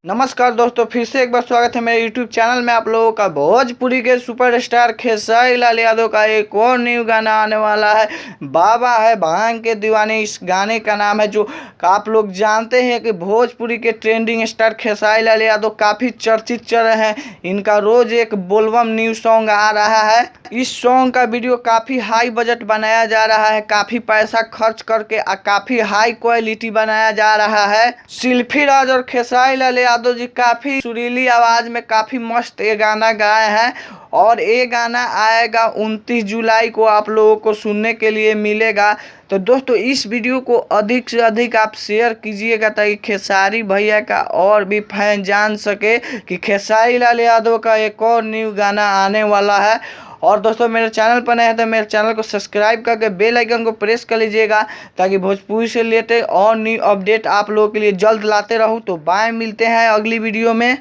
नमस्कार दोस्तों, फिर से एक बार स्वागत है मेरे YouTube चैनल में आप लोगों का। भोजपुरी के सुपरस्टार खेसारी लाल यादव का एक और न्यू गाना आने वाला है। बाबा है भांग के दीवाने, इस गाने का नाम है। जो आप लोग जानते हैं कि भोजपुरी के ट्रेंडिंग स्टार खेसारी लाल यादव काफ़ी चर्चित चल रहे हैं। इनका रोज एक बोलबम न्यू सॉन्ग आ रहा है। इस सॉन्ग का वीडियो काफ़ी हाई बजट बनाया जा रहा है, काफ़ी पैसा खर्च करके काफ़ी हाई क्वालिटी बनाया जा रहा है। शिल्पी राज और खेसारी लाल यादव जी काफ़ी सुरीली आवाज़ में काफ़ी मस्त ये गाना गाए हैं और ये गाना आएगा 29 जुलाई को, आप लोगों को सुनने के लिए मिलेगा। तो दोस्तों, इस वीडियो को अधिक से अधिक आप शेयर कीजिएगा ताकि खेसारी भैया का और भी फैन जान सके कि खेसारी लाल यादव का एक और न्यू गाना आने वाला है। और दोस्तों, मेरे चैनल पर नए हैं तो मेरे चैनल को सब्सक्राइब करके बेल आइकन को प्रेस कर लीजिएगा ताकि भोजपुरी से रिलेटेड और न्यू अपडेट आप लोगों के लिए जल्द लाते रहूं। तो बाय, मिलते हैं अगली वीडियो में।